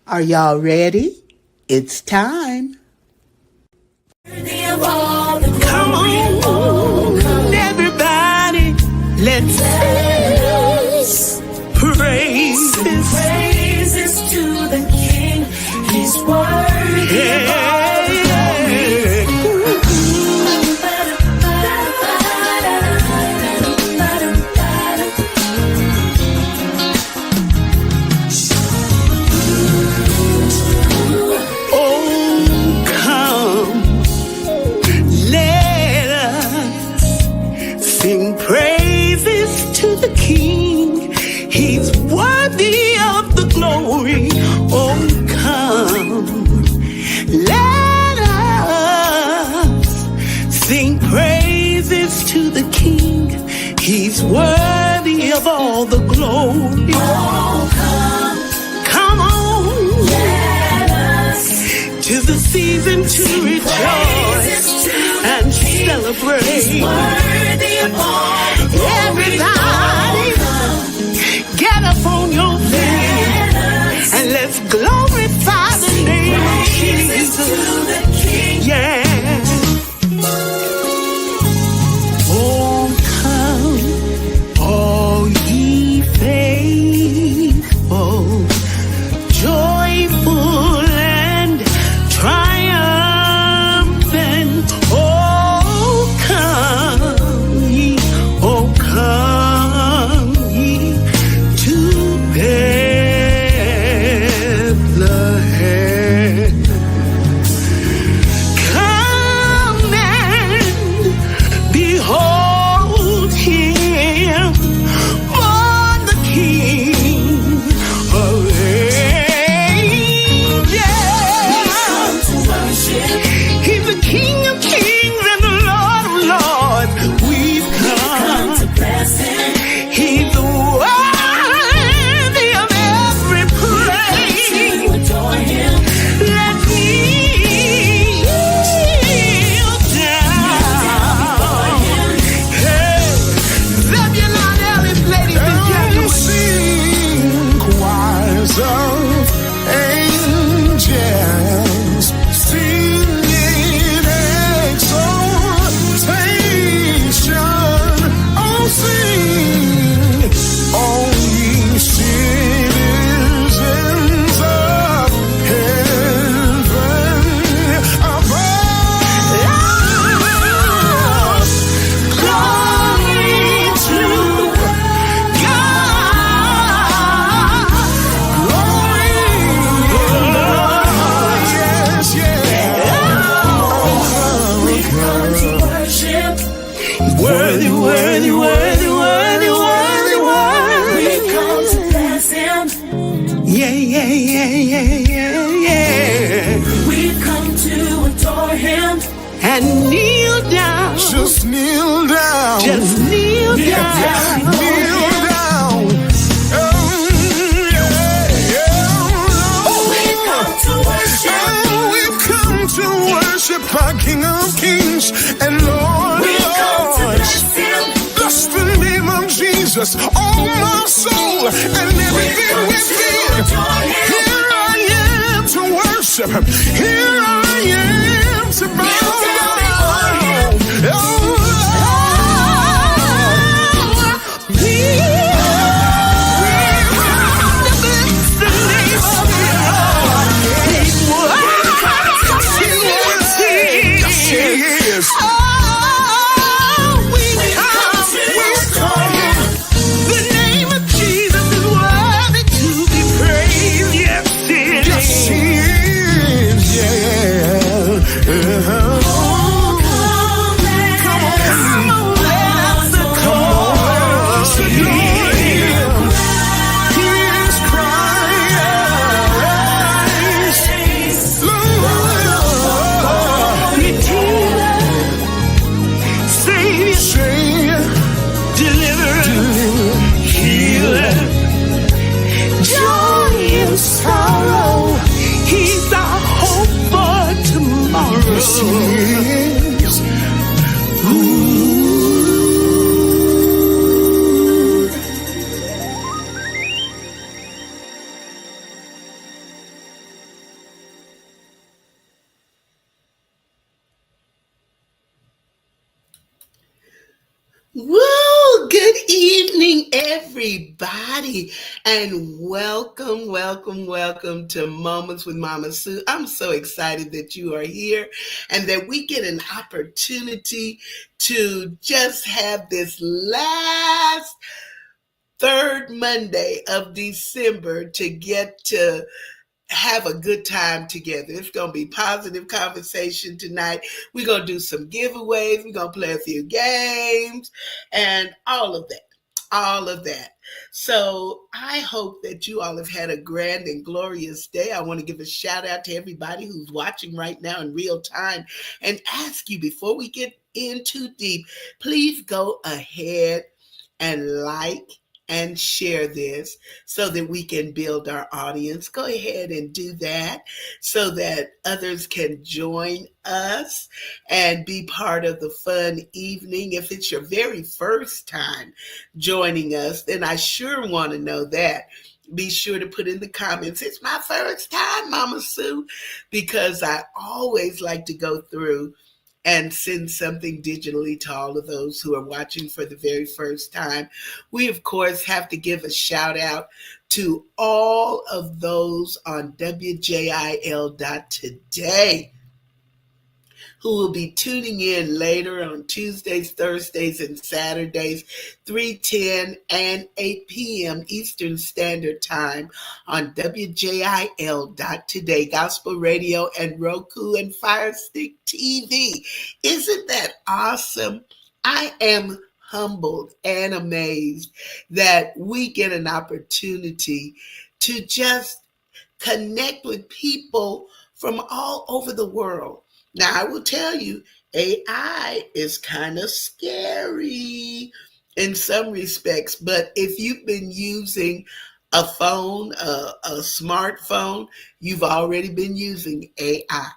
Are y'all ready? It's time. Come on, everybody, let's praise praises to the King. He's worthy of all the sing praises to the King. He's worthy of the glory. Oh, come, let us sing praises to the King. He's worthy of all the glory. Oh, come on, let us. 'Tis the season to rejoice and celebrate. He's worthy of all the glory. Everybody, get up on your feet and let's glorify the name of Jesus. To the King. Yeah. Oh, come, all ye faithful, joyful and triumphant. Oh, come ye to Bethlehem. Come and behold him, born the King of angels. He's the King of kings and the Lord of lords. We've come to bless him. He's worthy of every praise. To adore him. Let me kneel down. Hey, Zebulon Ellis, ladies and gentlemen. Sing choirs of angels, singing exaltation. Oh, sing, all ye citizens of heaven above. Glory to God. Yes, yes. We come to worship. Worthy, worthy, worthy, worthy, worthy, worthy. We come to bless him. Yeah, yeah, yeah, yeah, yeah, yeah. We come to adore him. And kneel down. Just kneel down. Just kneel down. Kneel down. Oh, yeah, yeah. We come to worship. Oh, we've come to worship our King of Kings and Lord We of come to Lords. bless him. Bless the name of Jesus, oh my soul, and everything within. Here I am to worship him. Here I am to bow down. Oh, yes. The name of Jesus is worthy to be praised. Yes, it Yes, is. he is. Yeah. Come on, let's adore him. His Christ, Lord, Redeemer, Savior, Savior, Deliverer, Healer, joy in sorrow. He's our hope for tomorrow. yes, he is. Woo! Good evening, everybody, and welcome, welcome, welcome to Moments with Mama Sue. I'm so excited that you are here and that we get an opportunity to just have this last third Monday of December to get to have a good time together. It's going to be positive conversation tonight. We're going to do some giveaways. We're going to play a few games and all of that. All of that. So I hope that you all have had a grand and glorious day. I want to give a shout out to everybody who's watching right now in real time and ask you before we get in too deep, please go ahead and like and share this so that we can build our audience. Go ahead and do that so that others can join us and be part of the fun evening. If it's your very first time joining us, then I sure want to know that. Be sure to put in the comments, it's my first time, Mama Sue, because I always like to go through and send something digitally to all of those who are watching for the very first time. We, of course, have to give a shout out to all of those on WJIL.today who will be tuning in later on Tuesdays, Thursdays, and Saturdays, 3:10 and 8 p.m. Eastern Standard Time on WJIL.today, Gospel Radio, and Roku and Fire Stick TV. Isn't that awesome? I am humbled and amazed that we get an opportunity to just connect with people from all over the world. Now, I will tell you, AI is kind of scary in some respects, but if you've been using a phone, a smartphone, you've already been using AI.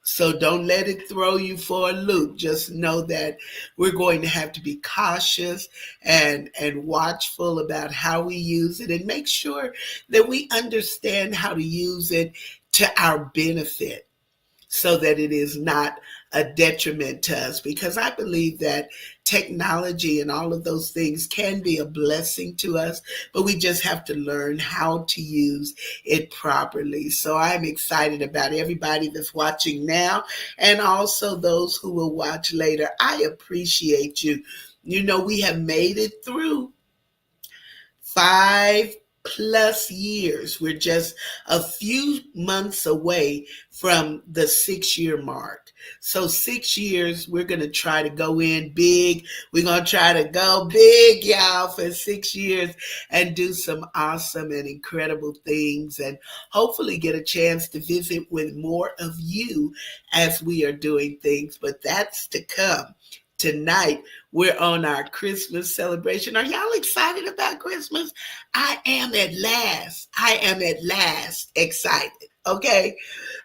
So don't let it throw you for a loop. Just know that we're going to have to be cautious and watchful about how we use it and make sure that we understand how to use it to our benefit so that it is not a detriment to us, because I believe that technology and all of those things can be a blessing to us, but we just have to learn how to use it properly. So I'm excited about everybody that's watching now and also those who will watch later. I appreciate you. You know, we have made it through 5+ years. We're just a few months away from the 6-year mark. So 6 years, we're going to try to go in big. We're going to try to go big, y'all, for 6 years and do some awesome and incredible things and hopefully get a chance to visit with more of you as we are doing things. But that's to come. Tonight, we're on our Christmas celebration. Are y'all excited about Christmas? I am at last. I am at last excited, okay?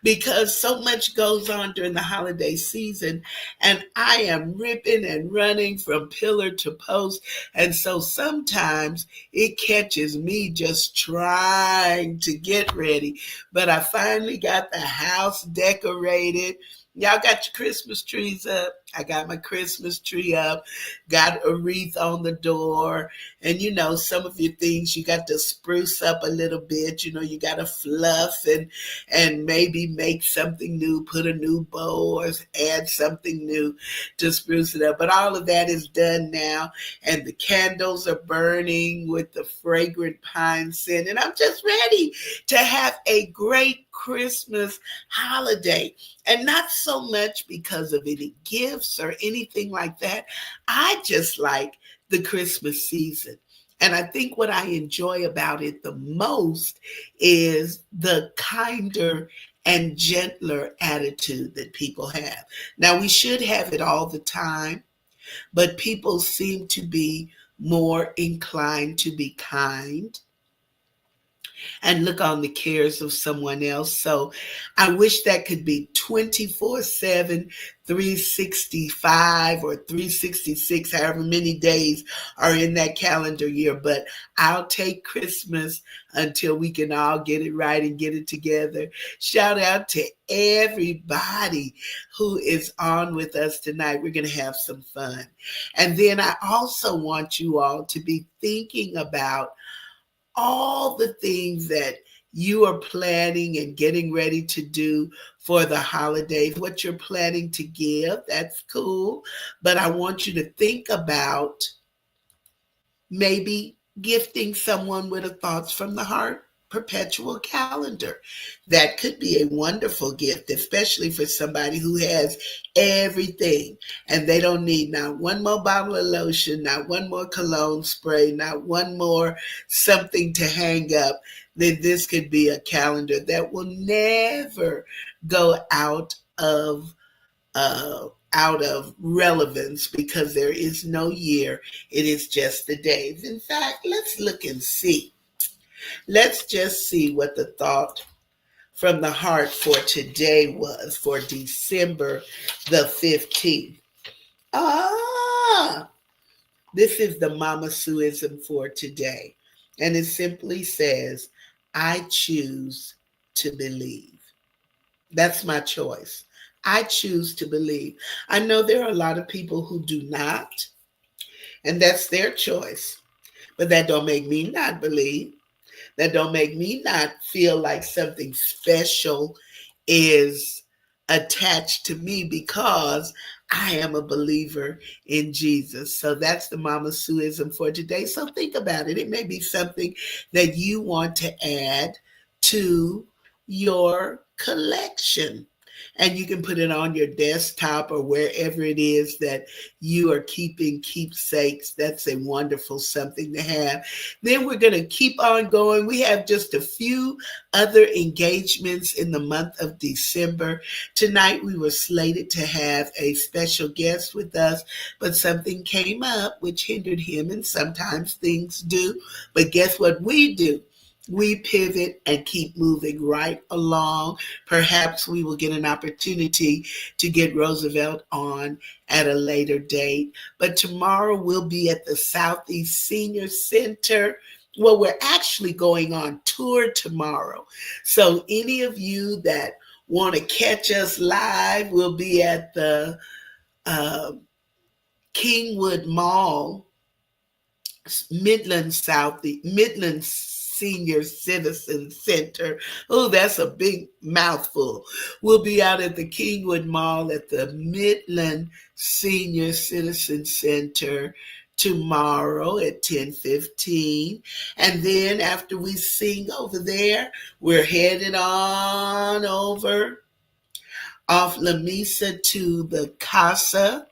Because so much goes on during the holiday season, and I am ripping and running from pillar to post. And so sometimes it catches me just trying to get ready. But I finally got the house decorated. Y'all got your Christmas trees up. I got my Christmas tree up, got a wreath on the door. And, you know, some of your things you got to spruce up a little bit. You know, you got to fluff and maybe make something new, put a new bow or add something new to spruce it up. But all of that is done now. And the candles are burning with the fragrant pine scent. And I'm just ready to have a great Christmas holiday. And not so much because of any gifts or anything like that. I just like the Christmas season. And I think what I enjoy about it the most is the kinder and gentler attitude that people have. Now, we should have it all the time, but people seem to be more inclined to be kind and look on the cares of someone else. So I wish that could be 24/7, 365 or 366, however many days are in that calendar year. But I'll take Christmas until we can all get it right and get it together. Shout out to everybody who is on with us tonight. We're going to have some fun. And then I also want you all to be thinking about all the things that you are planning and getting ready to do for the holidays, what you're planning to give. That's cool. But I want you to think about maybe gifting someone with a Thoughts from the Heart perpetual calendar. That could be a wonderful gift, especially for somebody who has everything and they don't need not one more bottle of lotion, not one more cologne spray, not one more something to hang up. Then this could be a calendar that will never go out of relevance because there is no year. It is just the days. In fact, let's look and see. Let's just see what the thought from the heart for today was for December the 15th. Ah, this is the Mama Suism for today. And it simply says, I choose to believe. That's my choice. I choose to believe. I know there are a lot of people who do not, and that's their choice. But that don't make me not believe. That don't make me not feel like something special is attached to me because I am a believer in Jesus. So that's the Mama Suism for today. So think about it. It may be something that you want to add to your collection. And you can put it on your desktop or wherever it is that you are keeping keepsakes. That's a wonderful something to have. Then we're going to keep on going. We have just a few other engagements in the month of December. Tonight we were slated to have a special guest with us, but something came up which hindered him, and sometimes things do. But guess what we do? We pivot and keep moving right along. Perhaps we will get an opportunity to get Roosevelt on at a later date. But tomorrow we'll be at the Southeast Senior Center. Well, we're actually going on tour tomorrow. So any of you that want to catch us live, we'll be at the Kingwood Mall, Midland Senior Citizen Center. Oh, that's a big mouthful. We'll be out at the Kingwood Mall at the Midland Senior Citizen Center tomorrow at 10:15. And then after we sing over there, we're headed on over off La Mesa to the Casa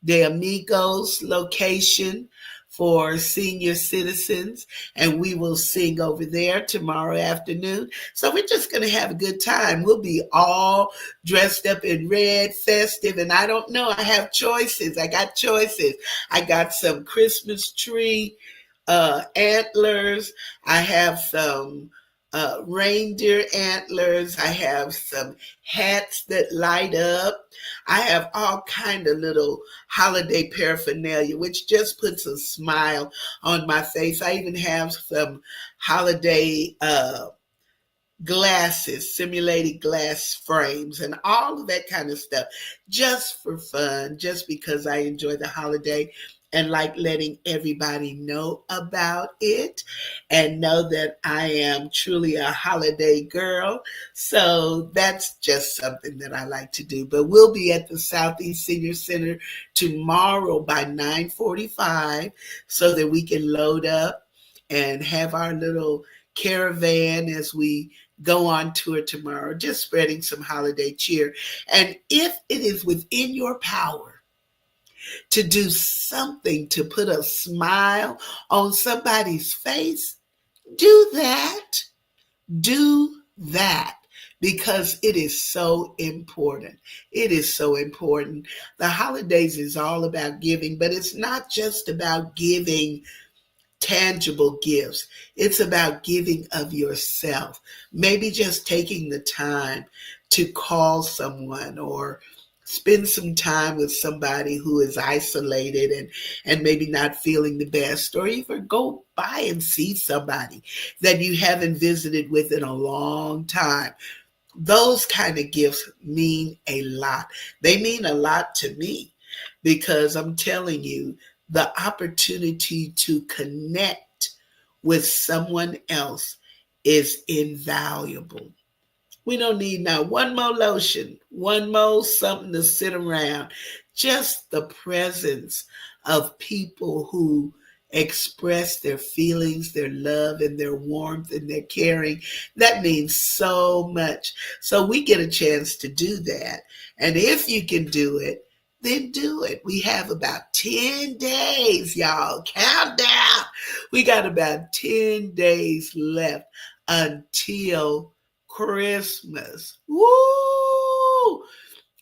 de Amigos location for senior citizens, and we will sing over there tomorrow afternoon. So we're just going to have a good time. We'll be all dressed up in red, festive, and I don't know, I have choices. I got choices. I got some Christmas tree antlers. I have some reindeer antlers. I have some hats that light up. I have all kind of little holiday paraphernalia, which just puts a smile on my face. I even have some holiday glasses, simulated glass frames, and all of that kind of stuff, just for fun, just because I enjoy the holiday and like letting everybody know about it and know that I am truly a holiday girl. So that's just something that I like to do. But we'll be at the Southeast Senior Center tomorrow by 9:45 so that we can load up and have our little caravan as we go on tour tomorrow, just spreading some holiday cheer. And if it is within your power to do something to put a smile on somebody's face, do that. Do that. Because it is so important. It is so important. The holidays is all about giving, but it's not just about giving tangible gifts. It's about giving of yourself. Maybe just taking the time to call someone or spend some time with somebody who is isolated and maybe not feeling the best, or even go by and see somebody that you haven't visited with in a long time. Those kind of gifts mean a lot. They mean a lot to me because I'm telling you, the opportunity to connect with someone else is invaluable. We don't need now one more lotion, one more something to sit around. Just the presence of people who express their feelings, their love, and their warmth and their caring. That means so much. So we get a chance to do that. And if you can do it, then do it. We have about 10 days, y'all. Countdown. We got about 10 days left until Christmas. Woo!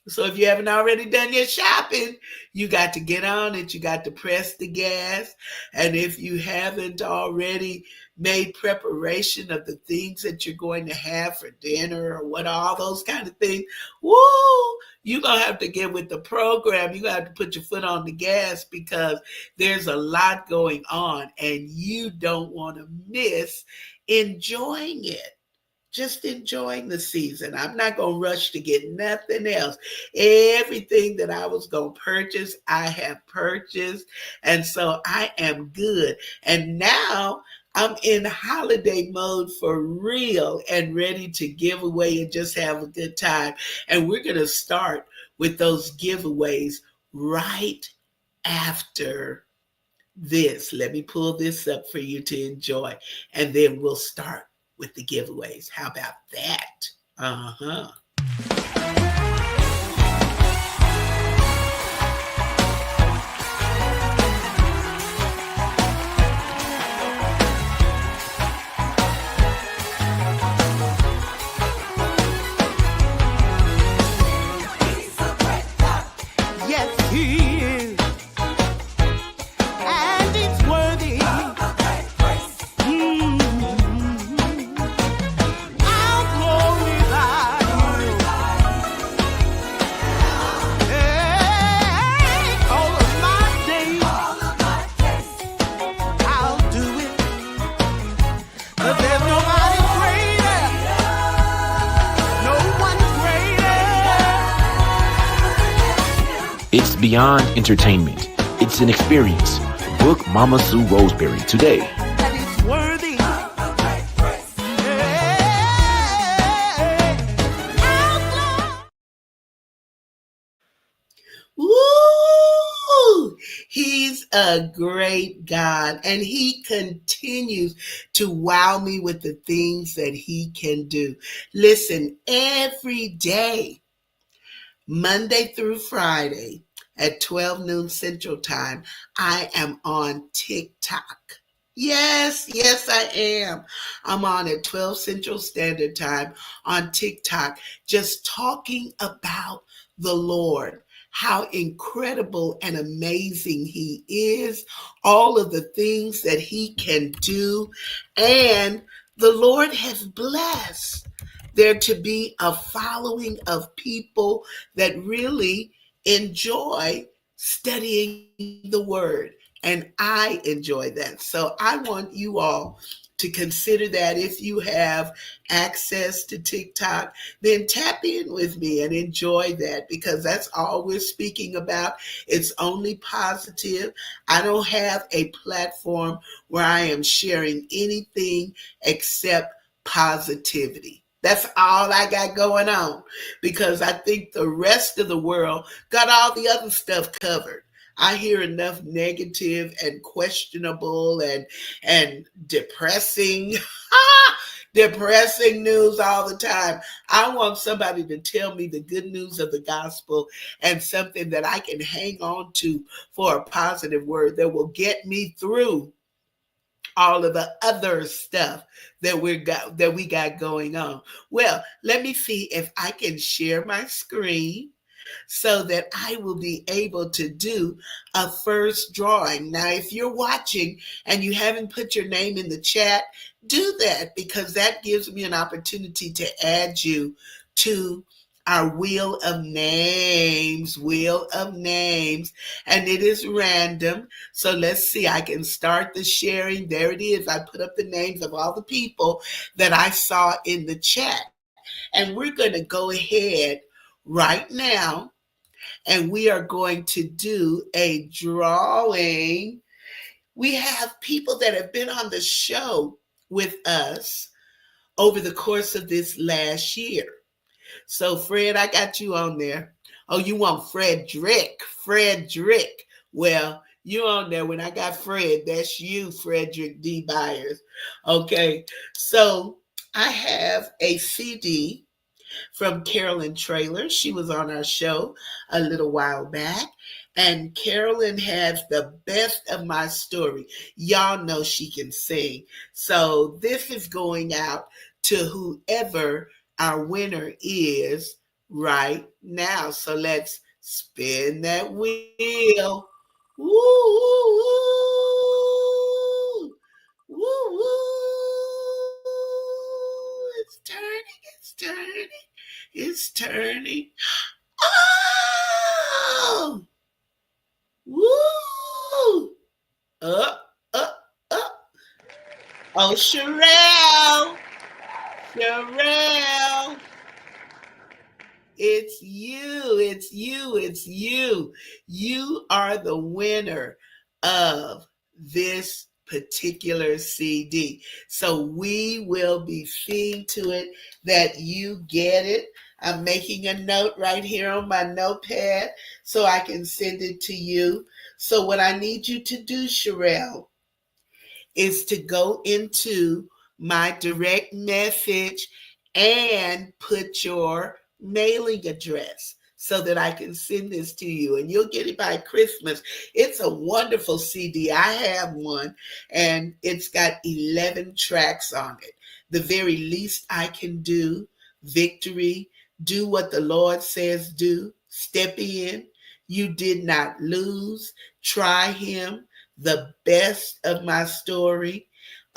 So if you haven't already done your shopping, you got to get on it. You got to press the gas. And if you haven't already made preparation of the things that you're going to have for dinner or what all those kind of things, woo, you're going to have to get with the program. You're going to have to put your foot on the gas because there's a lot going on and you don't want to miss enjoying it, just enjoying the season. I'm not going to rush to get nothing else. Everything that I was going to purchase, I have purchased. And so I am good. And now I'm in holiday mode for real and ready to give away and just have a good time. And we're going to start with those giveaways right after this. Let me pull this up for you to enjoy, and then we'll start with the giveaways. How about that? Uh-huh. Yes, he is. And it's worthy. I'll glorify you. Hey, all of my days, I'll do it. 'Cause there's nobody greater. No one greater. It's beyond entertainment. It's an experience. Book Mama Sue Roseberry today. And it's worthy. Hey, I'll Woo! He's a great God, and he continues to wow me with the things that he can do. Listen, every day, Monday through Friday at 12 noon Central Time, I am on TikTok. Yes, yes, I am. I'm on at 12 Central Standard Time on TikTok, just talking about the Lord, how incredible and amazing He is, all of the things that He can do. And the Lord has blessed there to be a following of people that really enjoy studying the word. And I enjoy that. So I want you all to consider that. If you have access to TikTok, then tap in with me and enjoy that because that's all we're speaking about. It's only positive. I don't have a platform where I am sharing anything except positivity. That's all I got going on because I think the rest of the world got all the other stuff covered. I hear enough negative and questionable and depressing depressing news all the time. I want somebody to tell me the good news of the gospel and something that I can hang on to for a positive word that will get me through all of the other stuff that we got going on. Well, let me see if I can share my screen so that I will be able to do a first drawing. Now, if you're watching and you haven't put your name in the chat, do that because that gives me an opportunity to add you to our wheel of names, and it is random. So let's see, I can start the sharing. There it is. I put up the names of all the people that I saw in the chat. And we're going to go ahead right now and we are going to do a drawing. We have people that have been on the show with us over the course of this last year. So, Fred, I got you on there. Oh, you want Frederick? Frederick. Well, you on there. When I got Fred, that's you, Frederick D. Byers. Okay, so I have a CD from Carolyn Traylor. She was on our show a little while back. And Carolyn has the best of my story. Y'all know she can sing. So this is going out to whoever our winner is right now. So let's spin that wheel. Woo, woo, woo. Woo, woo. It's turning, it's turning. It's turning. Oh! Woo! Up, up, up. Oh, Sherelle. Sherelle. It's you. It's you. It's you. You are the winner of this particular CD. So we will be seeing to it that you get it. I'm making a note right here on my notepad so I can send it to you. So what I need you to do, Sherelle, is to go into my direct message and put your mailing address so that I can send this to you and you'll get it by Christmas. It's a wonderful CD. I have one and it's got 11 tracks on it. The very least I can do, victory, do what the Lord says do, step in, you did not lose, try him, the best of my story,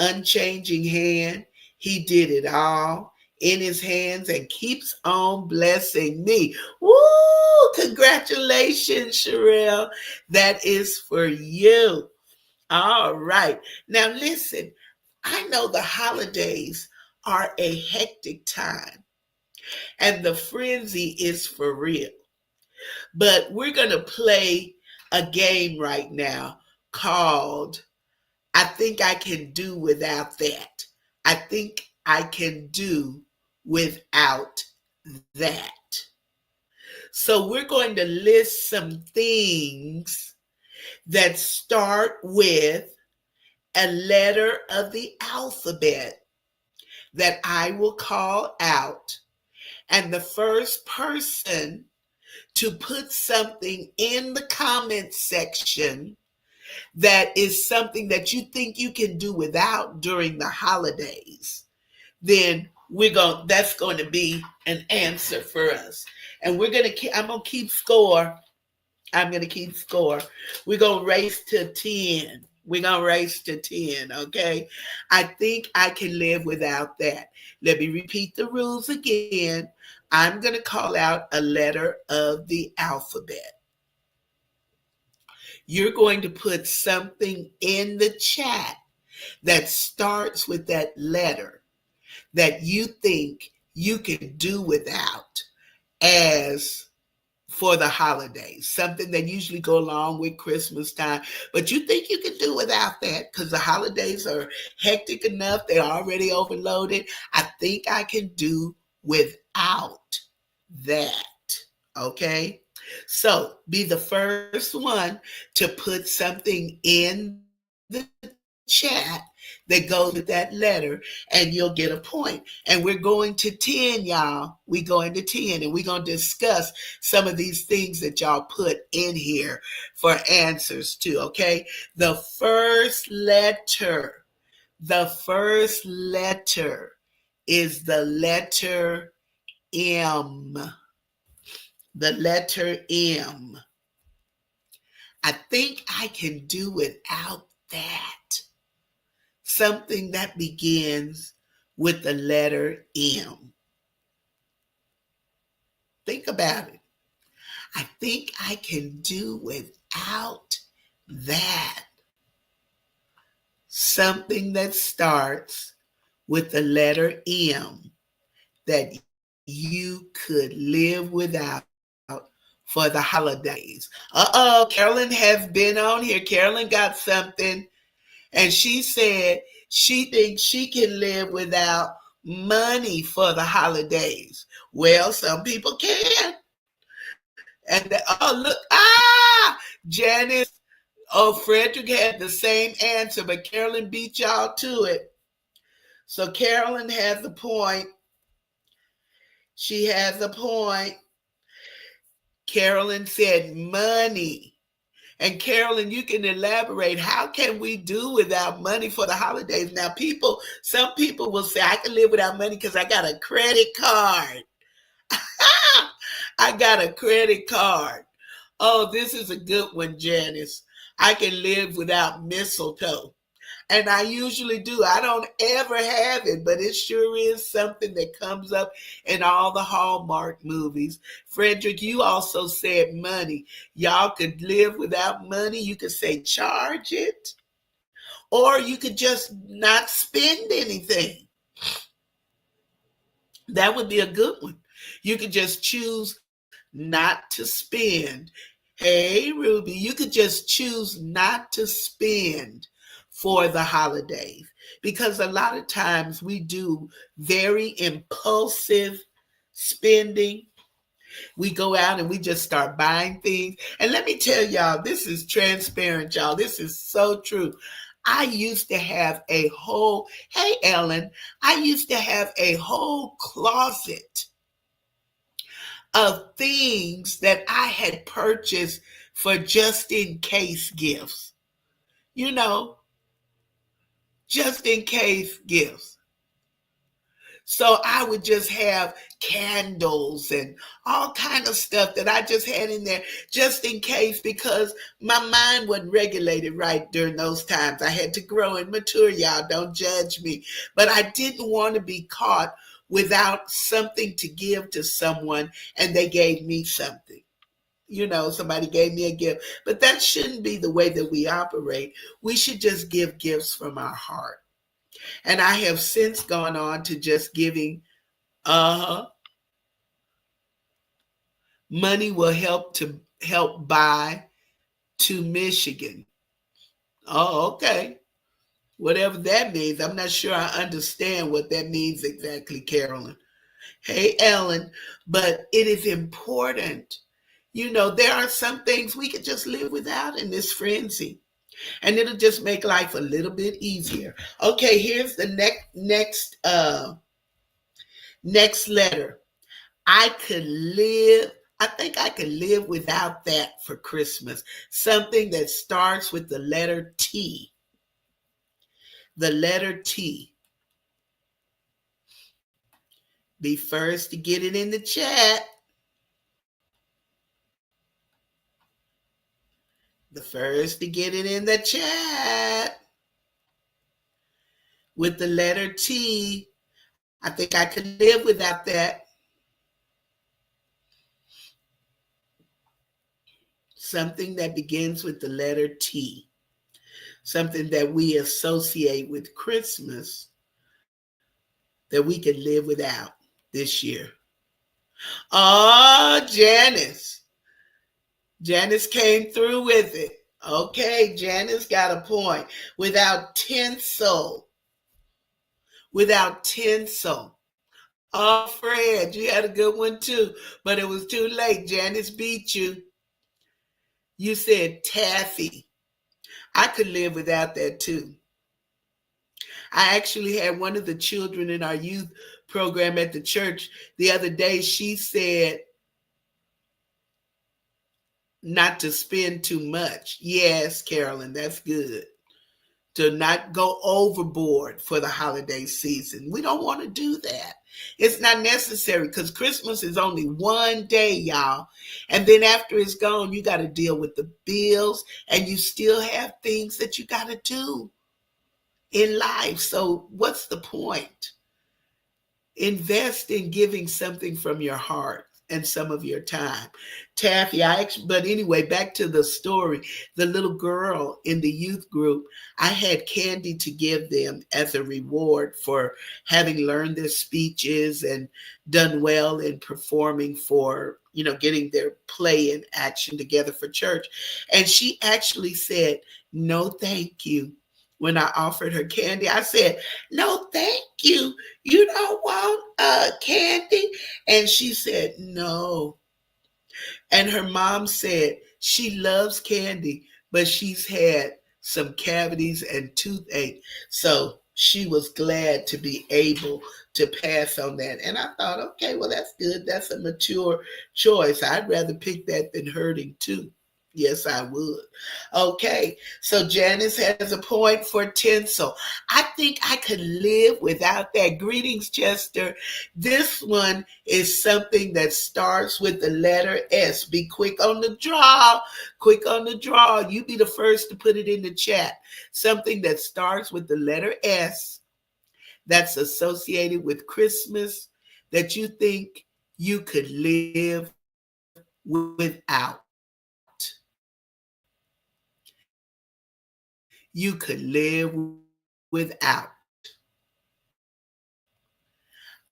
unchanging hand, he did it all in his hands and keeps on blessing me. Woo! Congratulations, Sherelle. That is for you. All right. Now listen, I know the holidays are a hectic time and the frenzy is for real. But we're going to play a game right now called I Think I Can Do Without That. I think I can do without that. So we're going to list some things that start with a letter of the alphabet that I will call out. And the first person to put something in the comment section that is something that you think you can do without during the holidays, then that's going to be an answer for us. And I'm going to keep score. We're going to race to 10. We're going to race to 10, okay? I think I can live without that. Let me repeat the rules again. I'm going to call out a letter of the alphabet. You're going to put something in the chat that starts with that letter that you think you can do without as for the holidays, something that usually go along with Christmas time, but you think you can do without that because the holidays are hectic enough. They're already overloaded. I think I can do without that. Okay. So be the first one to put something in the chat that goes with that letter and you'll get a point. And we're going to 10, y'all. We're going to 10 and we're going to discuss some of these things that y'all put in here for answers to, okay? The first letter is the letter M. The letter M. I think I can do without that. Something that begins with the letter M. Think about it. I think I can do without that. Something that starts with the letter M that you could live without for the holidays. Carolyn has been on here. Carolyn got something, and she said she thinks she can live without money for the holidays. Well, some people can. And look, Janice, Frederick had the same answer, but Carolyn beat y'all to it. So Carolyn has a point. She has a point. Carolyn said money. And Carolyn, you can elaborate. How can we do without money for the holidays? Now, some people will say, I can live without money because I got a credit card. I got a credit card. Oh, this is a good one, Janice. I can live without mistletoe. And I usually do. I don't ever have it, but it sure is something that comes up in all the Hallmark movies. Frederick, you also said money. Y'all could live without money. You could say charge it, or you could just not spend anything. That would be a good one. You could just choose not to spend. Hey, Ruby, you could just choose not to spend for the holidays, because a lot of times we do very impulsive spending. We go out and we just start buying things. And let me tell y'all, this is transparent, y'all. This is so true. I used to have hey, Ellen, I used to have a whole closet of things that I had purchased for just in case gifts. You know, just in case gifts. So I would just have candles and all kind of stuff that I just had in there just in case, because my mind wasn't regulated right during those times. I had to grow and mature, y'all. Don't judge me. But I didn't want to be caught without something to give to someone and they gave me something. You know, somebody gave me a gift. But that shouldn't be the way that we operate. We should just give gifts from our heart. And I have since gone on to just giving money will help buy to Michigan. Oh, okay. Whatever that means. I'm not sure I understand what that means exactly, Carolyn. Hey, Ellen, but it is important. You know, there are some things we could just live without in this frenzy. And it'll just make life a little bit easier. Okay, here's the next letter. I think I could live without that for Christmas. Something that starts with the letter T. The letter T. Be first to get it in the chat. The first to get it in the chat. With the letter T. I think I could live without that. Something that begins with the letter T. Something that we associate with Christmas that we can live without this year. Oh, Janice. Janice came through with it. Okay, Janice got a point. Without tinsel. Without tinsel. Oh, Fred, you had a good one too, but it was too late. Janice beat you. You said taffy. I could live without that too. I actually had one of the children in our youth program at the church the other day. She said not to spend too much. Yes, Carolyn, that's good. To not go overboard for the holiday season. We don't want to do that. It's not necessary because Christmas is only one day, y'all. And then after it's gone, you got to deal with the bills and you still have things that you got to do in life. So, what's the point? Invest in giving something from your heart and some of your time. Taffy, but anyway, back to the story. The little girl in the youth group, I had candy to give them as a reward for having learned their speeches and done well in performing for, getting their play and action together for church. And she actually said, no, thank you. When I offered her candy, I said, no, thank you. You don't want candy? And she said, no. And her mom said she loves candy, but she's had some cavities and toothache. So she was glad to be able to pass on that. And I thought, okay, well, that's good. That's a mature choice. I'd rather pick that than hurting too. Yes, I would. Okay, so Janice has a point for tinsel. I think I could live without that. Greetings, Chester. This one is something that starts with the letter S. Be quick on the draw. Quick on the draw. You be the first to put it in the chat. Something that starts with the letter S that's associated with Christmas that you think you could live without. You could live without.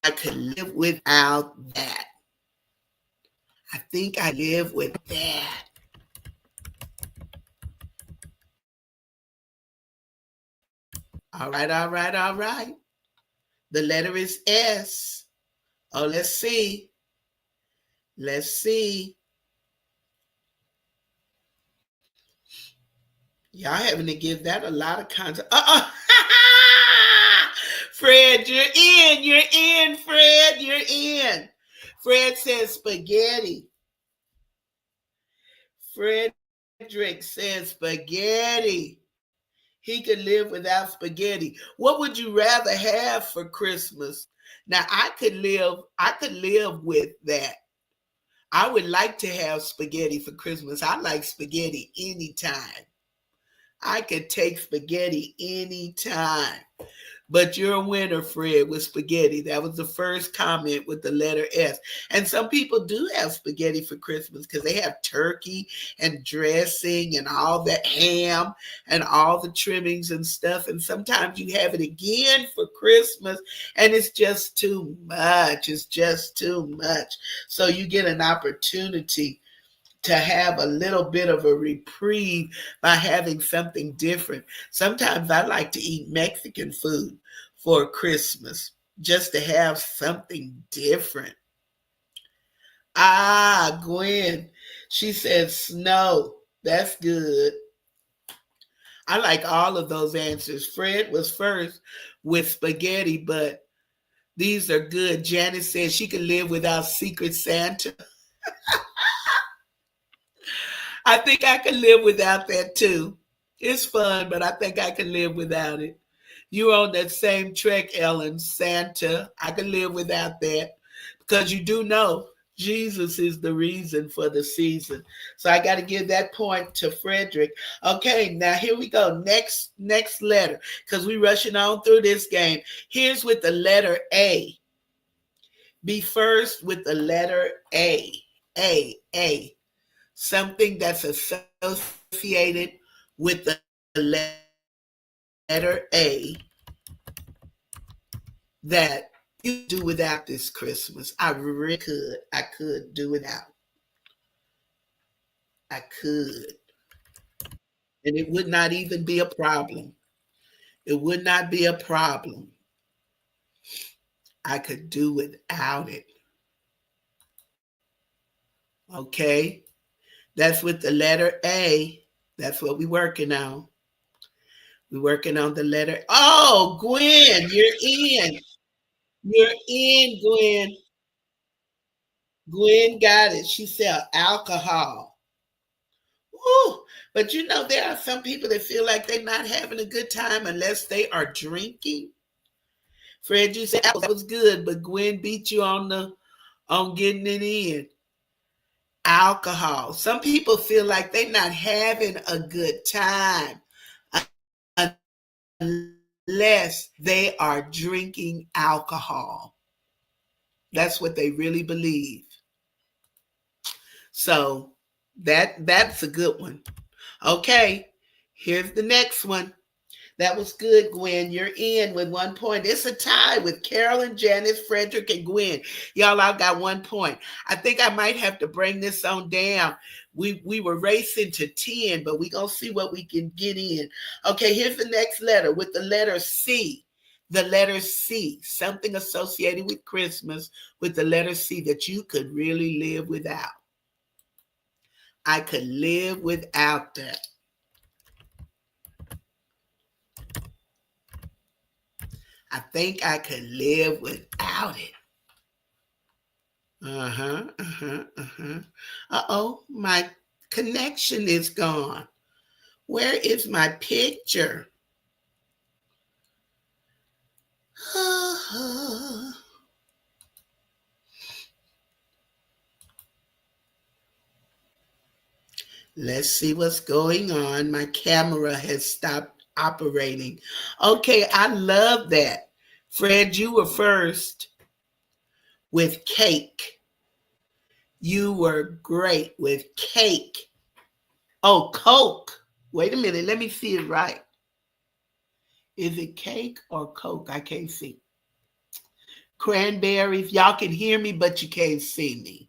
I could live without that. I think I live with that. All right, all right, all right. The letter is S. Oh, let's see. Let's see. Y'all having to give that a lot of content. Fred, you're in. You're in, Fred. You're in. Fred says spaghetti. Frederick says spaghetti. He could live without spaghetti. What would you rather have for Christmas? Now I could live with that. I would like to have spaghetti for Christmas. I like spaghetti anytime. I could take spaghetti anytime. But you're a winner, Fred, with spaghetti. That was the first comment with the letter S. And some people do have spaghetti for Christmas because they have turkey and dressing and all that ham and all the trimmings and stuff. And sometimes you have it again for Christmas and it's just too much. It's just too much. So you get an opportunity to have a little bit of a reprieve by having something different. Sometimes I like to eat Mexican food for Christmas just to have something different. Gwen, she said snow. That's good. I like all of those answers. Fred was first with spaghetti, but these are good. Janice said she could live without Secret Santa. I think I can live without that too. It's fun, but I think I can live without it. You're on that same trek, Ellen. Santa, I can live without that because you do know Jesus is the reason for the season. So I got to give that point to Frederick. Okay, now here we go. Next letter because we're rushing on through this game. Here's with the letter A. Be first with the letter A. A. Something that's associated with the letter A that you do without this Christmas. I really could. I could do without. I could. And it would not even be a problem. It would not be a problem. I could do without it. Okay? That's with the letter A. That's what we're working on. We're working on the letter. Oh, Gwen, you're in. You're in, Gwen. Gwen got it. She said alcohol. Woo. But there are some people that feel like they're not having a good time unless they are drinking. Fred, you said that was good, but Gwen beat you on getting it in. Alcohol. Some people feel like they're not having a good time unless they are drinking alcohol. That's what they really believe. So that's a good one. Okay, here's the next one. That was good, Gwen. You're in with 1 point. It's a tie with Carolyn, Janice, Frederick, and Gwen. Y'all all got 1 point. I think I might have to bring this on down. We were racing to 10, but we're going to see what we can get in. Okay, here's the next letter with the letter C. The letter C, something associated with Christmas with the letter C that you could really live without. I could live without that. I think I could live without it. Uh-oh, my connection is gone. Where is my picture? Let's see what's going on. My camera has stopped operating. Okay, I love that. Fred, you were first with cake. You were great with cake. Oh, Coke. Wait a minute. Let me see it right. Is it cake or Coke? I can't see. Cranberries. Y'all can hear me, but you can't see me.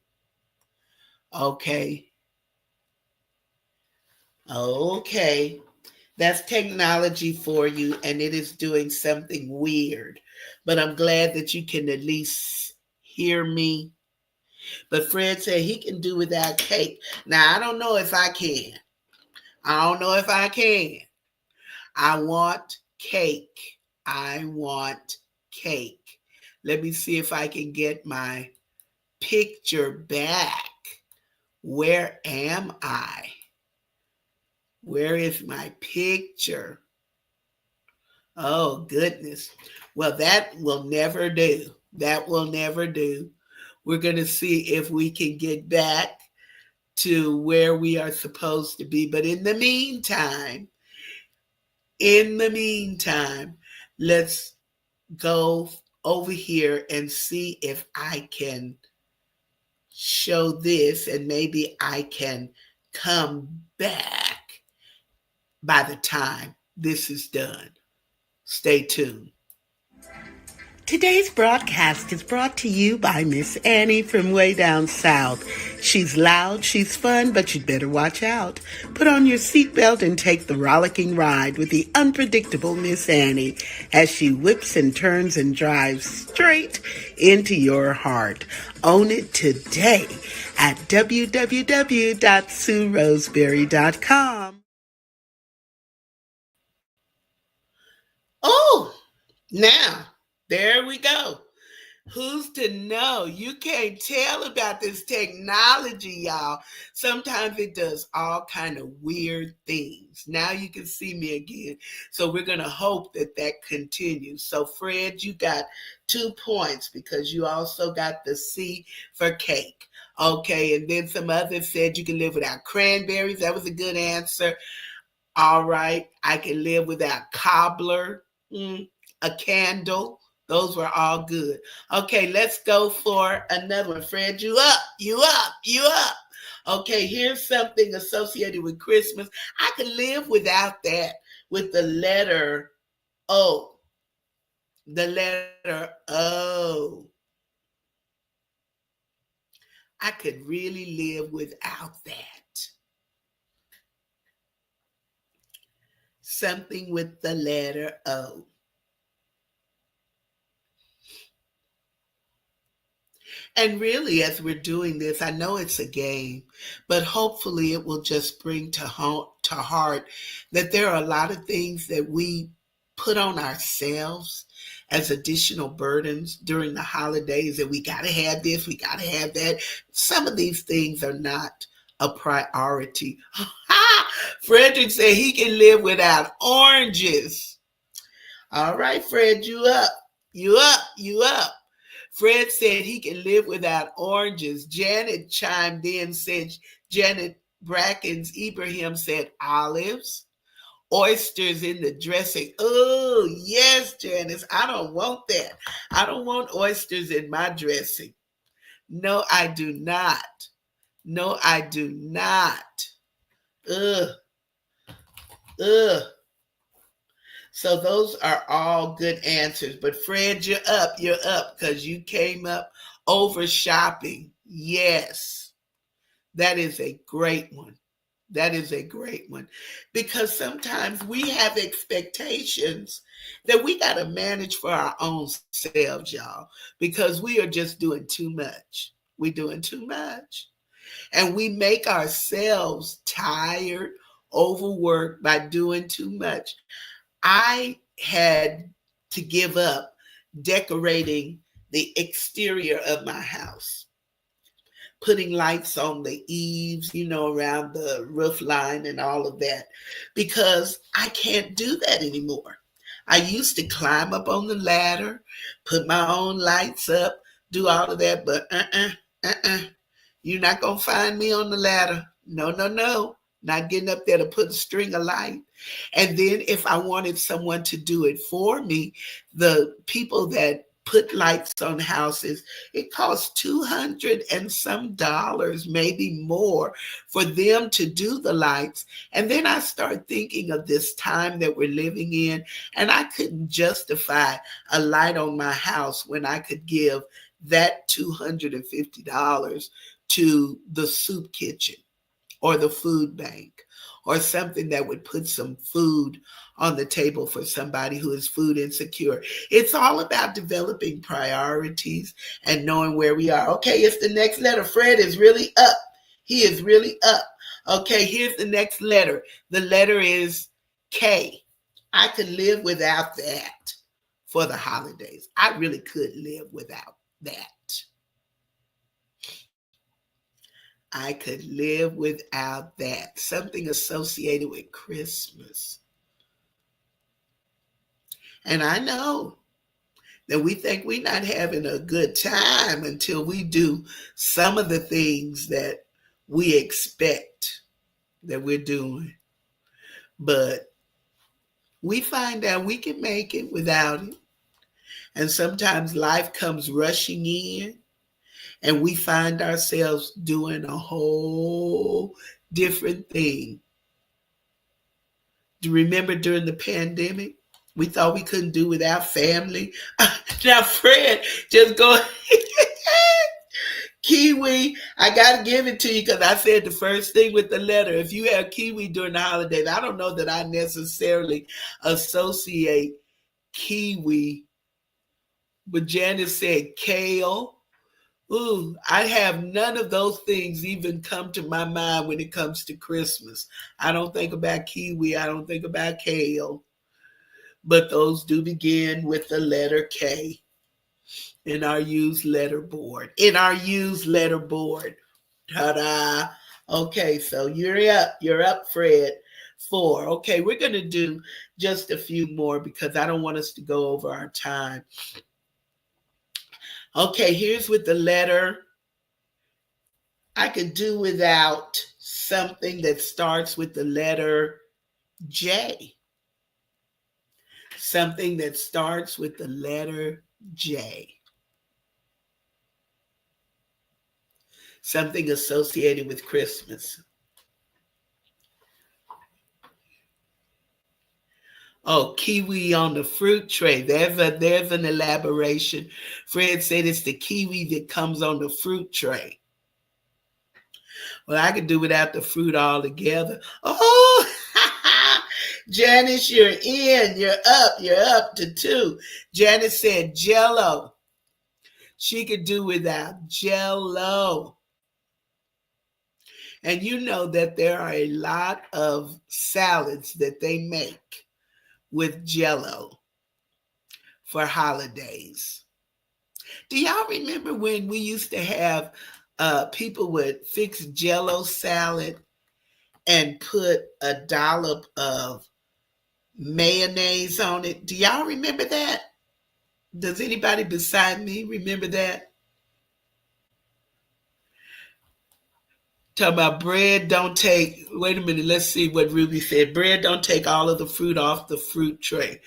Okay. Okay. That's technology for you, and it is doing something weird. But I'm glad that you can at least hear me. But Fred said he can do without cake. Now, I don't know if I can. I don't know if I can. I want cake. I want cake. Let me see if I can get my picture back. Where am I? Where is my picture? Oh, goodness. Well, that will never do. That will never do. We're going to see if we can get back to where we are supposed to be. But in the meantime, let's go over here and see if I can show this, and maybe I can come back by the time this is done. Stay tuned. Today's broadcast is brought to you by Miss Annie from way down south. She's loud, she's fun, but you'd better watch out. Put on your seatbelt and take the rollicking ride with the unpredictable Miss Annie as she whips and turns and drives straight into your heart. Own it today at www.sueroseberry.com. Oh, now, there we go. Who's to know? You can't tell about this technology, y'all. Sometimes it does all kind of weird things. Now you can see me again. So we're going to hope that that continues. So Fred, you got 2 points because you also got the C for cake. Okay, and then some others said you can live without cranberries. That was a good answer. All right, I can live without cobbler, a candle. Those were all good. Okay, let's go for another one. Fred, you up, you up, you up. Okay, here's something associated with Christmas. I could live without that with the letter O. The letter O. I could really live without that. Something with the letter O. And really, as we're doing this, I know it's a game, but hopefully it will just bring to heart that there are a lot of things that we put on ourselves as additional burdens during the holidays, and we got to have this, we got to have that. Some of these things are not a priority. Frederick said he can live without oranges. All right, Fred, you up. You up, you up. Fred said he can live without oranges. Janet chimed in, said Janet Brackens Ibrahim said olives, oysters in the dressing. Oh, yes, Janice. I don't want that. I don't want oysters in my dressing. No, I do not. No, I do not. Ugh, ugh. So those are all good answers. But Fred, you're up because you came up over shopping. Yes, that is a great one. That is a great one. Because sometimes we have expectations that we got to manage for our own selves, y'all, because we are just doing too much. We're doing too much. And we make ourselves tired, overworked by doing too much. I had to give up decorating the exterior of my house, putting lights on the eaves, around the roof line and all of that, because I can't do that anymore. I used to climb up on the ladder, put my own lights up, do all of that, but uh-uh. You're not going to find me on the ladder. No, no, no. Not getting up there to put a string of light. And then if I wanted someone to do it for me, the people that put lights on houses, it costs 200 and some dollars, maybe more, for them to do the lights. And then I start thinking of this time that we're living in, and I couldn't justify a light on my house when I could give that $250 to the soup kitchen or the food bank or something that would put some food on the table for somebody who is food insecure. It's all about developing priorities and knowing where we are. Okay, it's the next letter. Fred is really up. He is really up. Okay, here's the next letter. The letter is K. I could live without that for the holidays. I really could live without that. I could live without that. Something associated with Christmas. And I know that we think we're not having a good time until we do some of the things that we expect that we're doing. But we find out we can make it without it. And sometimes life comes rushing in and we find ourselves doing a whole different thing. Do you remember during the pandemic? We thought we couldn't do without family. Now, Fred, just go. Kiwi, I got to give it to you because I said the first thing with the letter. If you have kiwi during the holidays, I don't know that I necessarily associate kiwi, but Janice said kale. Ooh, I have none of those things even come to my mind when it comes to Christmas. I don't think about kiwi. I don't think about kale. But those do begin with the letter K in our used letter board. Ta-da. Okay, so you're up. You're up, Fred. 4. Okay, we're going to do just a few more because I don't want us to go over our time. Okay, here's with the letter. I could do without something that starts with the letter J. Something that starts with the letter J. Something associated with Christmas. Oh, kiwi on the fruit tray. There's an elaboration. Fred said it's the kiwi that comes on the fruit tray. Well, I could do without the fruit altogether. Oh, Janice, you're in. You're up to 2. Janice said Jello. She could do without Jello. And you know that there are a lot of salads that they make with Jello for holidays. Do y'all remember when we used to have people would fix Jello salad and put a dollop of mayonnaise on it? Do y'all remember that? Does anybody beside me remember that? Talk about bread don't take, wait a minute, let's see what Ruby said. Bread don't take all of the fruit off the fruit tray.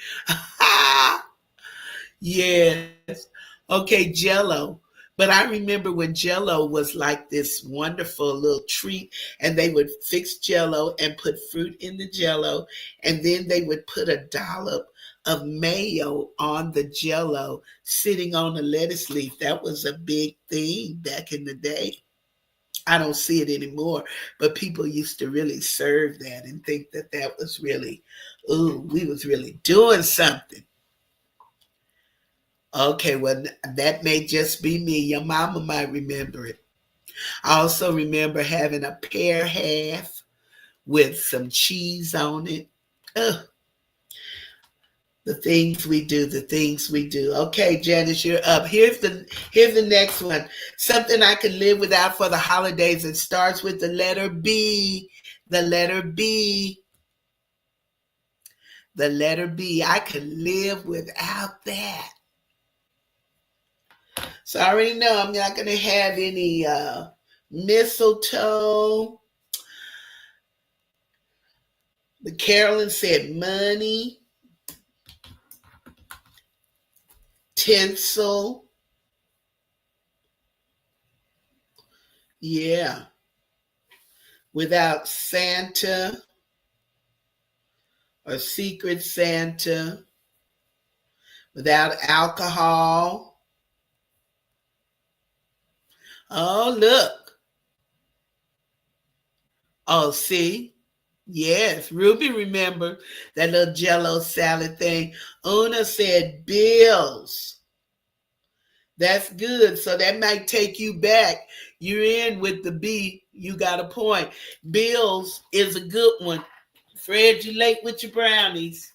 Yes. Okay, Jello. But I remember when Jello was like this wonderful little treat, and they would fix Jello and put fruit in the Jello, and then they would put a dollop of mayo on the Jello sitting on a lettuce leaf. That was a big thing back in the day. I don't see it anymore, but people used to really serve that and think that that was really, ooh, we was really doing something. Okay, well, that may just be me. Your mama might remember it. I also remember having a pear half with some cheese on it. Ugh, the things we do, the things we do. Okay, Janice, you're up. Here's the next one. Something I could live without for the holidays. It starts with the letter B. The letter B. The letter B. I could live without that. So I already know I'm not going to have any mistletoe. The Carolyn said money, tinsel. Yeah. Without Santa or Secret Santa. Without alcohol. Oh, look. Oh, see? Yes, Ruby remember that little Jello salad thing. Una said bills. That's good. So that might take you back. You're in with the B. You got a point. Bills is a good one. Fred, you late with your brownies.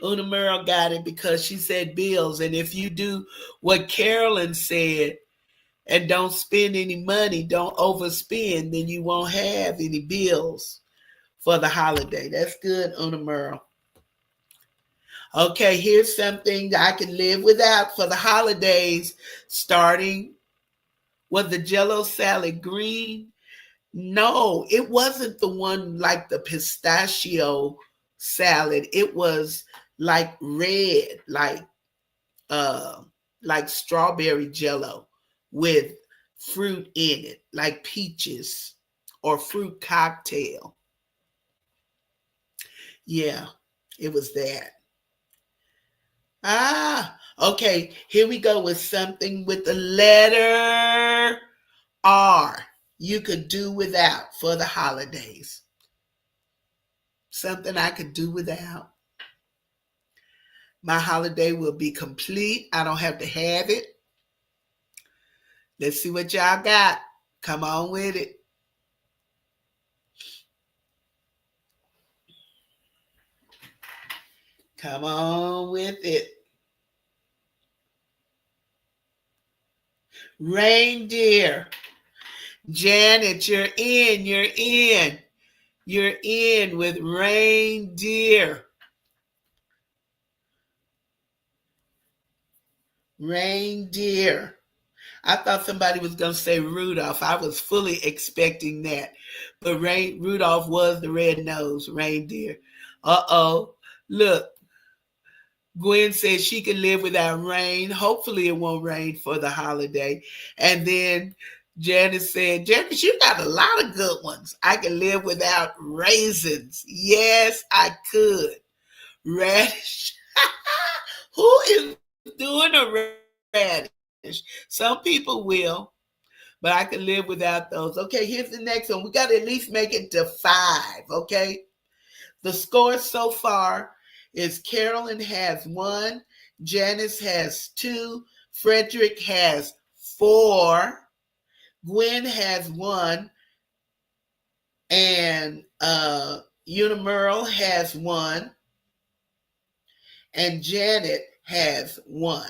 Una Merle got it because she said bills. And if you do what Carolyn said and don't spend any money, don't overspend, then you won't have any bills for the holiday. That's good, Una Merle. Okay, here's something that I can live without for the holidays, starting with the Jello salad green. No, it wasn't the one like the pistachio salad. It was like red, uh like strawberry Jello with fruit in it, like peaches or fruit cocktail. Yeah, it was that. Okay, here we go with something with the letter R. You could do without for the holidays. Something I could do without. My holiday will be complete. I don't have to have it. Let's see what y'all got. Come on with it. Come on with it. Reindeer. Janet, you're in. You're in. You're in with reindeer. Reindeer. I thought somebody was going to say Rudolph. I was fully expecting that. But Rudolph was the red-nosed reindeer. Uh-oh. Look, Gwen says she can live without rain. Hopefully it won't rain for the holiday. And then Janice said, Janice, you got a lot of good ones. I can live without raisins. Yes, I could. Radish. Who is doing a radish? Some people will, but I can live without those. Okay, here's the next one. We got to at least make it to 5, okay? The score so far is Carolyn has 1, Janice has 2, Frederick has 4, Gwen has 1, and Unimerl has 1, and Janet has 1.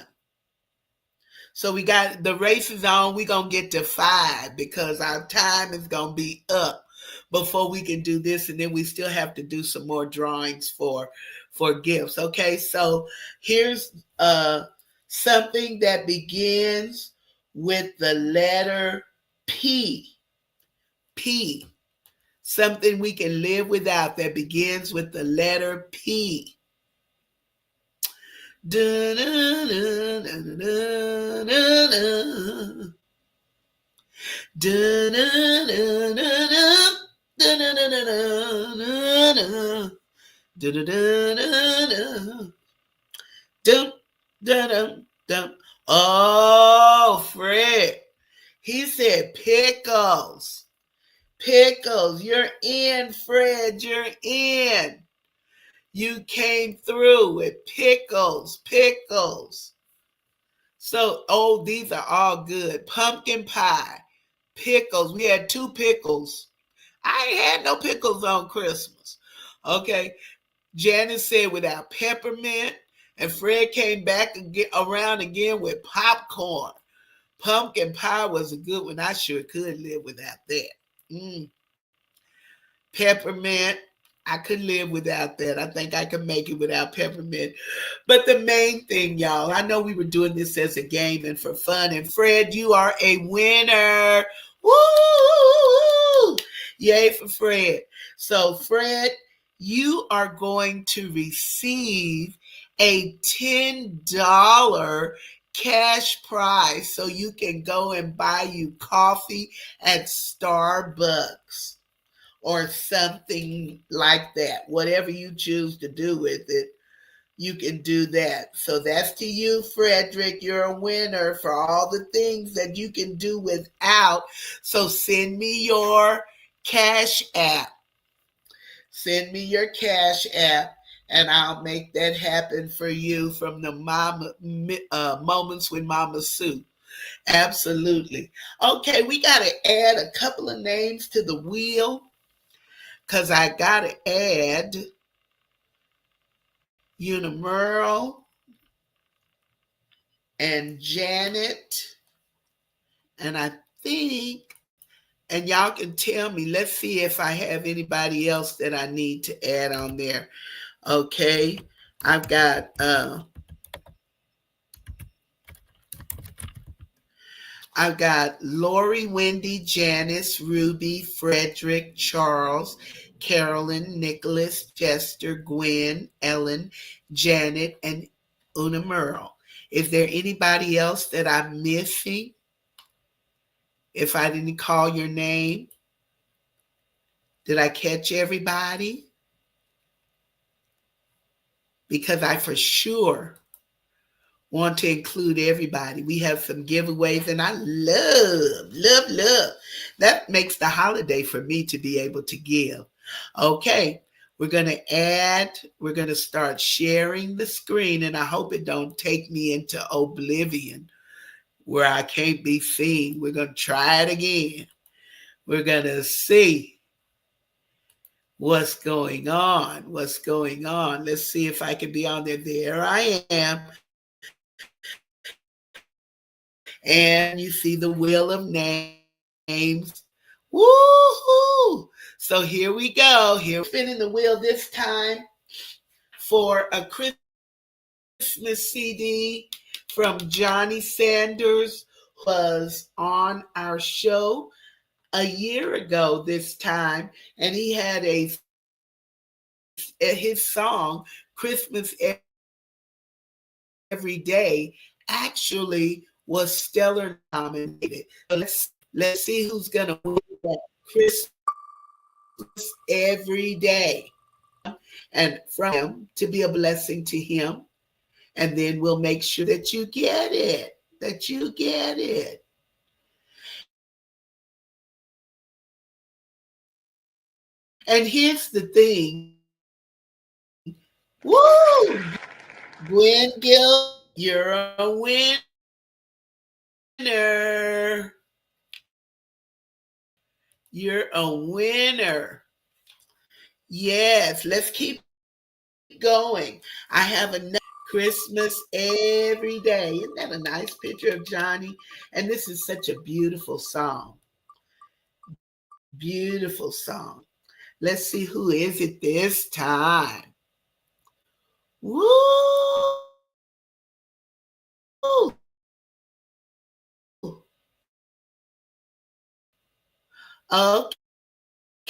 So we got the races on. We're going to get to 5 because our time is going to be up before we can do this. And then we still have to do some more drawings for for gifts. Okay, so here's something that begins with the letter P. P. Something we can live without that begins with the letter P. Da, da, da, da, da, da, da. Da, da, da, da, da. Da, da, da, da, da, da. Da, da, da, da, da. Dum, da, dum, dum. Oh, Fred. He said pickles. Pickles. You're in, Fred. You're in. You came through with pickles. Pickles. So, oh, these are all good. Pumpkin pie. Pickles. We had 2 pickles. I ain't had no pickles on Christmas. Okay. Janice said without peppermint. And Fred came back again, around again with popcorn. Pumpkin pie was a good one. I sure could live without that. Mm. Peppermint. I could live without that. I think I could make it without peppermint. But the main thing, y'all, I know we were doing this as a game and for fun. And Fred, you are a winner. Woo! Yay for Fred. So, Fred, you are going to receive a $10 cash prize so you can go and buy you coffee at Starbucks or something like that. Whatever you choose to do with it, you can do that. So that's to you, Frederick. You're a winner for all the things that you can do without. So send me your Cash App. Send me your Cash App, and I'll make that happen for you from the Moments with Mama Sue. Absolutely. Okay, we got to add a couple of names to the wheel because I got to add Unimerl and Janet. And I think, and y'all can tell me, let's see if I have anybody else that I need to add on there. Okay, I've got Lori, Wendy, Janice, Ruby, Frederick, Charles, Carolyn, Nicholas, Chester, Gwen, Ellen, Janet, and Una Merle. Is there anybody else that I'm missing? If I didn't call your name, did I catch everybody? Because I for sure want to include everybody. We have some giveaways, and I love. That makes the holiday for me to be able to give. Okay, we're going to start sharing the screen, and I hope it don't take me into oblivion where I can't be seen. We're going to try it again. We're going to see what's going on. Let's see if I can be on there. There I am. And you see the wheel of names. Woohoo! So here we go. Here we're spinning the wheel this time for a Christmas CD from Johnny Sanders, who was on our show a year ago this time, and he had his song Christmas Every Day actually was stellar nominated. So let's see who's gonna win that Christmas Every Day, and from him to be a blessing to him, and then we'll make sure that you get it. And here's the thing. Woo! Gwen Gill, you're a winner. You're a winner. Yes, let's keep going. I have another Christmas Every Day. Isn't that a nice picture of Johnny? And this is such a beautiful song. Beautiful song. Let's see who is it this time.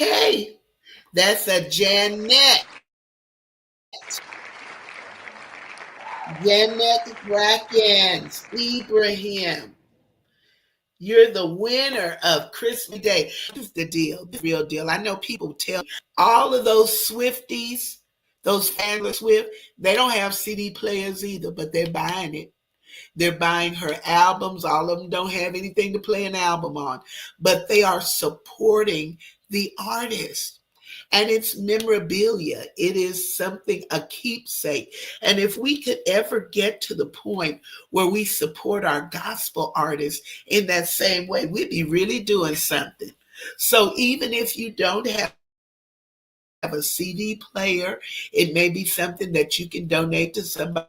Okay, that's a Janet Brackens, Ibrahim. You're the winner of Christmas Day. This is the deal, the real deal. I know people tell all of those Swifties, those fans of Swift, they don't have CD players either, but they're buying it. They're buying her albums. All of them don't have anything to play an album on, but they are supporting the artist. And it's memorabilia. It is something, a keepsake. And if we could ever get to the point where we support our gospel artists in that same way, we'd be really doing something. So even if you don't have a CD player, it may be something that you can donate to somebody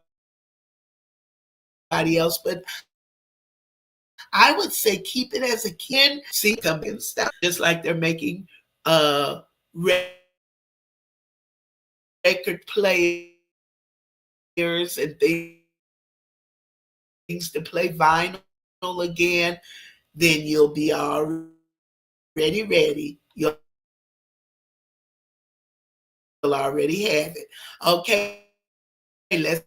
else. But I would say keep it as a kid. See something stuff, just like they're making record players and things to play vinyl again. Then you'll be already ready. You'll already have it. Okay, let's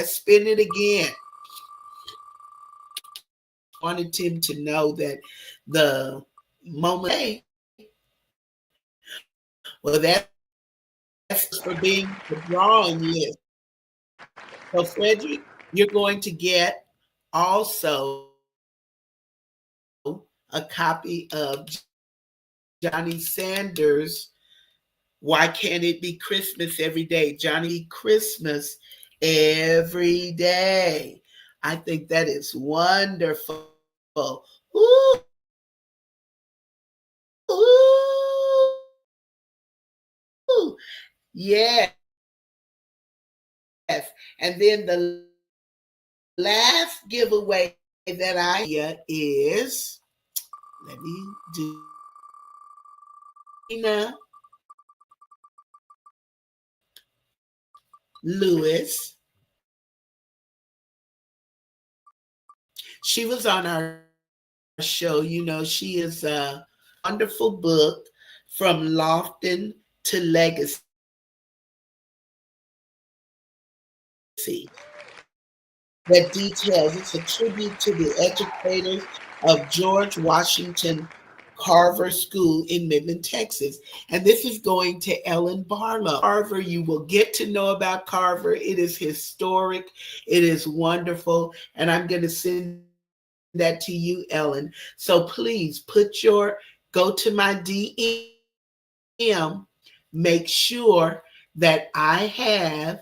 spin it again. Wanted him to know that the moment, well, that's for being the drawing list. So, Frederick, you're going to get also a copy of Johnny Sanders' Why Can't It Be Christmas Every Day? Johnny Christmas Every Day. I think that is wonderful. Ooh, ooh, yes. And then the last giveaway that I is, let me do Nina Lewis. She was on our show. You know, she is a wonderful book, From Lofton to Legacy, that details, it's a tribute to the educators of George Washington Carver School in Midland, Texas. And this is going to Ellen Barlow. Carver, you will get to know about Carver. It is historic. It is wonderful. And I'm going to send that to you, Ellen. So please go to my DM, make sure that I have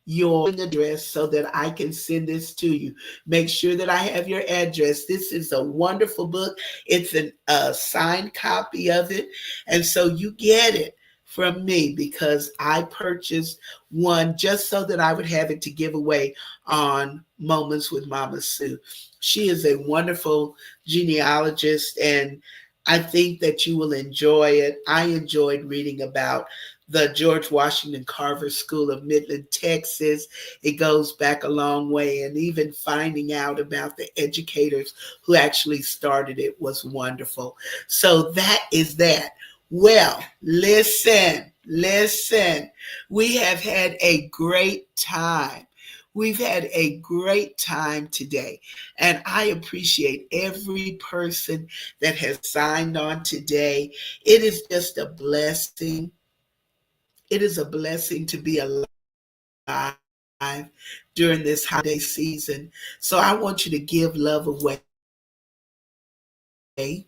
your address so that I can send this to you. Make sure that I have your address. This is a wonderful book. It's a signed copy of it. And so you get it from me because I purchased one just so that I would have it to give away on Moments with Mama Sue. She is a wonderful genealogist, and I think that you will enjoy it. I enjoyed reading about the George Washington Carver School of Midland, Texas. It goes back a long way, and even finding out about the educators who actually started it was wonderful. So that is that. Well, listen. We have had a great time. We've had a great time today, and I appreciate every person that has signed on today. It is just a blessing. It is a blessing to be alive during this holiday season. So I want you to give love away. Pay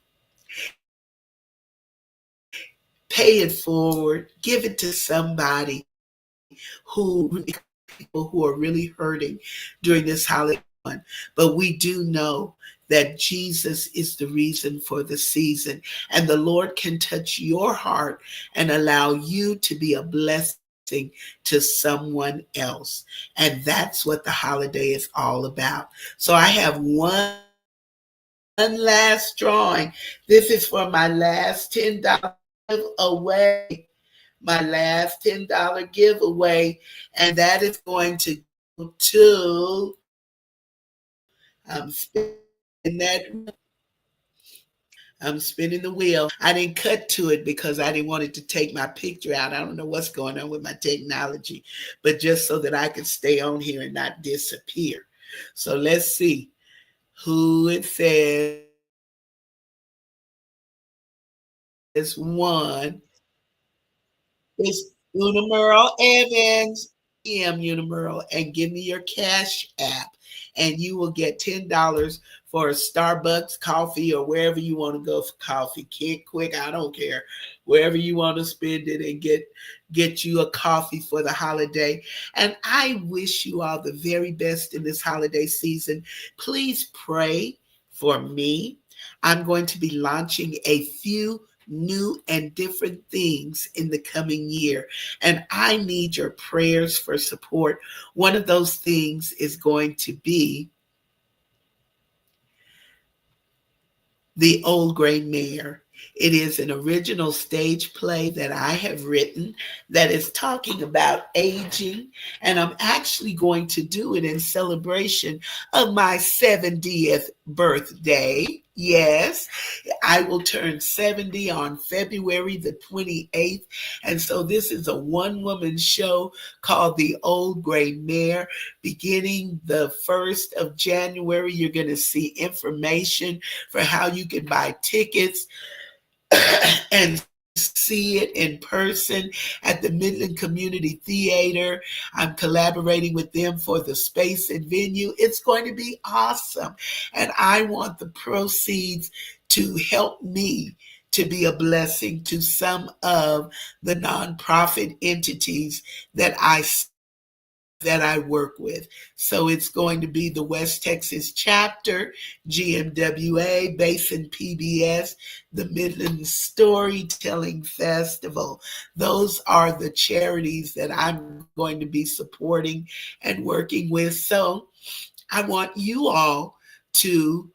it forward. Give it to somebody people who are really hurting during this holiday. But we do know that Jesus is the reason for the season, and the Lord can touch your heart and allow you to be a blessing to someone else. And that's what the holiday is all about. So I have one last drawing. This is for my last $10 away my last $10 giveaway, and that is going to go to, I'm spinning that, I'm spinning the wheel. I didn't cut to it because I didn't want it to take my picture out. I don't know what's going on with my technology, but just so that I could stay on here and not disappear. So let's see who it says won. It's Unimeral Evans. Unimeral, and give me your Cash App, and you will get $10 for a Starbucks coffee or wherever you want to go for coffee. Kid Quick, I don't care. Wherever you want to spend it and get you a coffee for the holiday. And I wish you all the very best in this holiday season. Please pray for me. I'm going to be launching a few new and different things in the coming year. And I need your prayers for support. One of those things is going to be The Old Gray Mare. It is an original stage play that I have written that is talking about aging, and I'm actually going to do it in celebration of my 70th birthday. Yes, I will turn 70 on February the 28th. And so this is a one-woman show called The Old Gray Mare. Beginning the 1st of January, you're going to see information for how you can buy tickets and see it in person at the Midland Community Theater. I'm collaborating with them for the space and venue. It's going to be awesome. And I want the proceeds to help me to be a blessing to some of the nonprofit entities that I work with. So it's going to be the West Texas chapter, GMWA, Basin PBS, the Midland Storytelling Festival. Those are the charities that I'm going to be supporting and working with. So I want you all to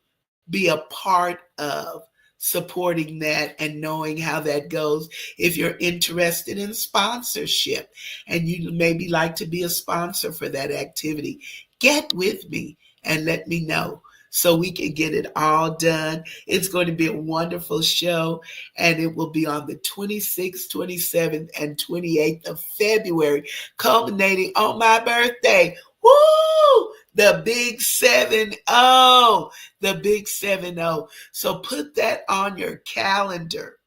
be a part of supporting that and knowing how that goes. If you're interested in sponsorship and you maybe like to be a sponsor for that activity, get with me and let me know so we can get it all done. It's going to be a wonderful show, and it will be on the 26th, 27th, and 28th of February, culminating on my birthday. Woo! The big 7-0. The big 7-0. So put that on your calendar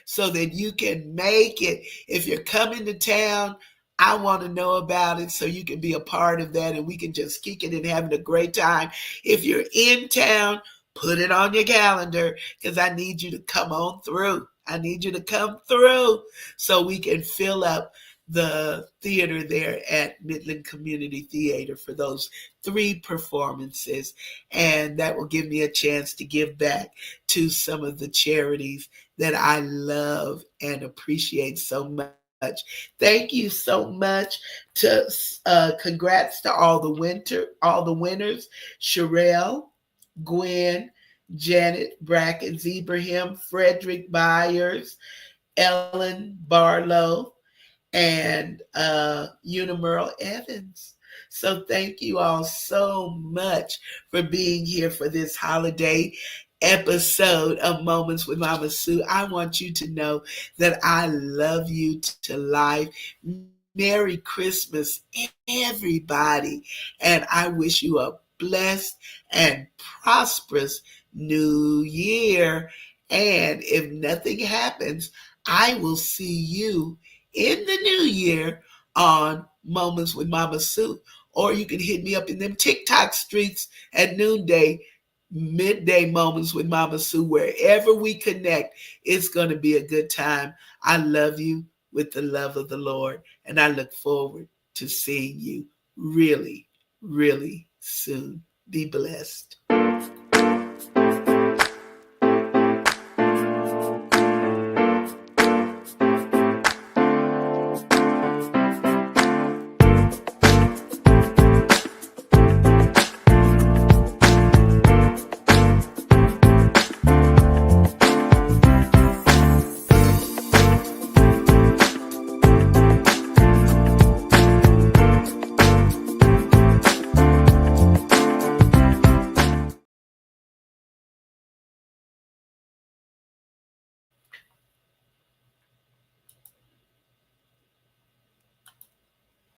so that you can make it. If you're coming to town, I want to know about it so you can be a part of that and we can just kick it and having a great time. If you're in town, put it on your calendar because I need you to come on through. I need you to come through so we can fill up the theater there at Midland Community Theater for those 3 performances. And that will give me a chance to give back to some of the charities that I love and appreciate so much. Thank you so much. To congrats to all the winners: Sherelle, Gwen, Janet Bracken, Zebraham, Frederick Byers, Ellen Barlow, and Unimeral Evans. So thank you all so much for being here for this holiday episode of Moments with Mama Sue. I want you to know that I love you to life. Merry Christmas, everybody. And I wish you a blessed and prosperous new year. And if nothing happens, I will see you in the new year on Moments with Mama Sue. Or you can hit me up in them TikTok streets at noonday, midday Moments with Mama Sue. Wherever we connect, it's going to be a good time. I love you with the love of the Lord, and I look forward to seeing you really, really soon. Be blessed.